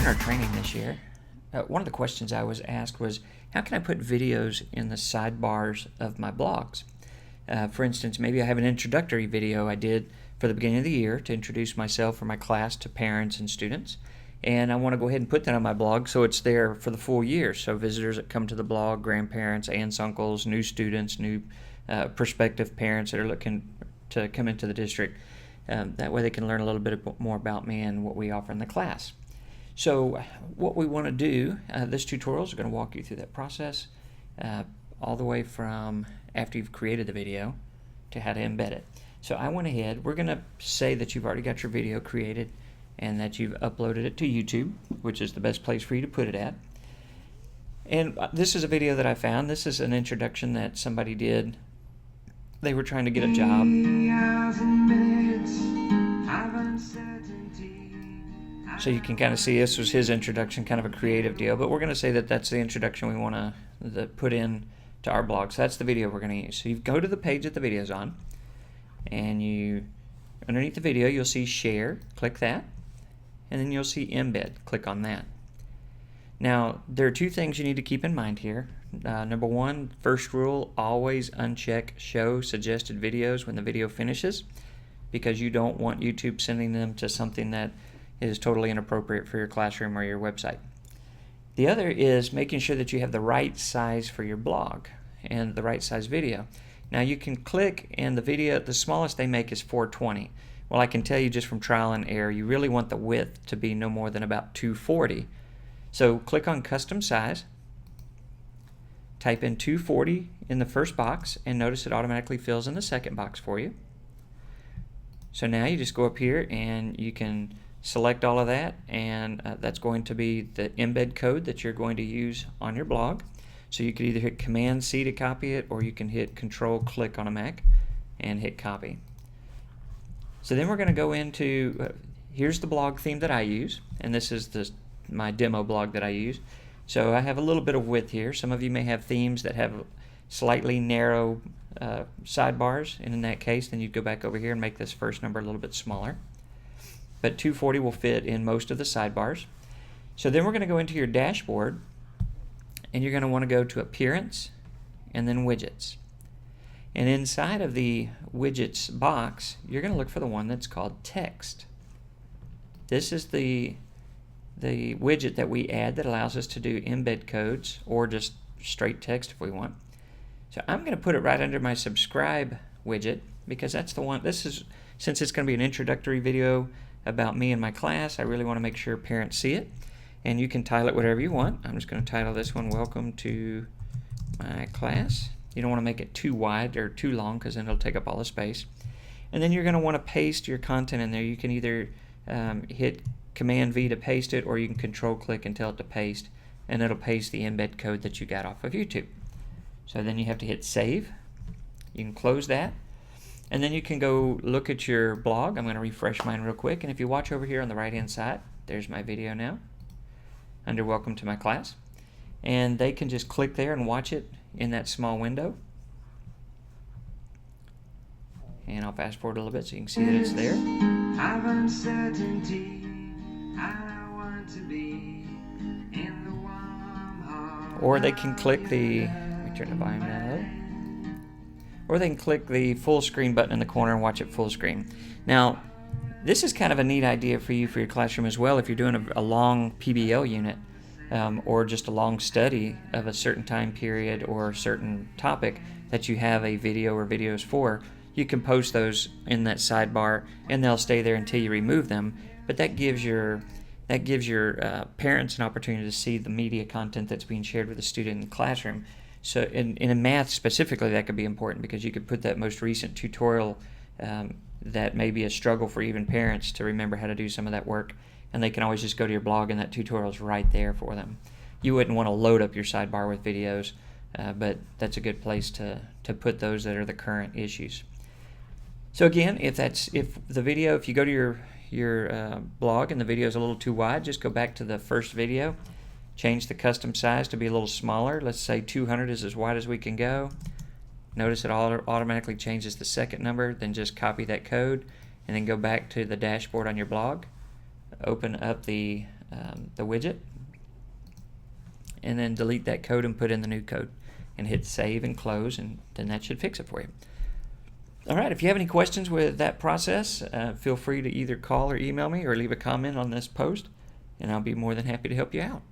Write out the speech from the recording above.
our training this year, one of the questions I was asked was, how can I put videos in the sidebars of my blogs? For instance, maybe I have an introductory video I did for the beginning of the year to introduce myself or my class to parents and students, and I want to go ahead and put that on my blog so it's there for the full year. So visitors that come to the blog, grandparents, aunts, uncles, new students, new prospective parents that are looking to come into the district, that way they can learn a little bit more about me and what we offer in the class. So what we want to do, this tutorial is going to walk you through that process all the way from after you've created the video to how to embed it. So I went ahead, we're going to say that you've already got your video created and that you've uploaded it to YouTube, which is the best place for you to put it at. And this is a video that I found. This is an introduction that somebody did. They were trying to get a job. So you can kind of see this was his introduction, kind of a creative deal, but we're going to say that that's the introduction we want to put in to our blog. So that's the video we're going to use. So you go to the page that the video's on, and you, underneath the video, you'll see share, click that, and then you'll see embed, click on that. Now, there are two things you need to keep in mind here. Number one, first rule, always uncheck show suggested videos when the video finishes, because you don't want YouTube sending them to something that is totally inappropriate for your classroom or your website. The other is making sure that you have the right size for your blog and the right size video. Now you can click, and the video, the smallest they make is 420. Well, I can tell you just from trial and error, you really want the width to be no more than about 240. So click on custom size, type in 240 in the first box, and notice it automatically fills in the second box for you. So now you just go up here and you can select all of that, and that's going to be the embed code that you're going to use on your blog. So you could either hit Command C to copy it, or you can hit Control click on a Mac and hit copy. So then we're going to go into, here's the blog theme that I use, and this is my demo blog that I use. So I have a little bit of width here. Some of you may have themes that have slightly narrow sidebars, and in that case then you'd go back over here and make this first number a little bit smaller. But 240 will fit in most of the sidebars. So then we're going to go into your dashboard, and you're going to want to go to Appearance and then Widgets. And inside of the Widgets box, you're going to look for the one that's called Text. This is the widget that we add that allows us to do embed codes or just straight text if we want. So I'm going to put it right under my subscribe widget, because that's the one. This is, since it's going to be an introductory video about me and my class, I really want to make sure parents see it. And you can title it whatever you want. I'm just going to title this one Welcome to My Class. You don't want to make it too wide or too long, because then it'll take up all the space. And then you're going to want to paste your content in there. You can either hit Command V to paste it, or you can Control click and tell it to paste, and it'll paste the embed code that you got off of YouTube. So then you have to hit save. You can close that, and then you can go look at your blog. I'm going to refresh mine real quick, and if you watch over here on the right hand side, there's my video now under Welcome to My Class, and they can just click there and watch it in that small window. And I'll fast forward a little bit so you can see that it's there. I've uncertainty, I want to be in the warm heart. Or they can click the, let me turn the volume down a little. Or they can click the full screen button in the corner and watch it full screen. Now, this is kind of a neat idea for you for your classroom as well if you're doing a long PBL unit, or just a long study of a certain time period or a certain topic that you have a video or videos for. You can post those in that sidebar, and they'll stay there until you remove them. But that gives your parents an opportunity to see the media content that's being shared with the student in the classroom. So in math specifically, that could be important, because you could put that most recent tutorial that may be a struggle for even parents to remember how to do some of that work, and they can always just go to your blog and that tutorial is right there for them. You wouldn't want to load up your sidebar with videos, but that's a good place to put those that are the current issues. So again, if you go to your blog and the video is a little too wide, just go back to the first video, change the custom size to be a little smaller. Let's say 200 is as wide as we can go. Notice it automatically changes the second number. Then just copy that code and then go back to the dashboard on your blog. Open up the the widget, and then delete that code and put in the new code, and hit save and close, and then that should fix it for you. All right, if you have any questions with that process, feel free to either call or email me or leave a comment on this post, and I'll be more than happy to help you out.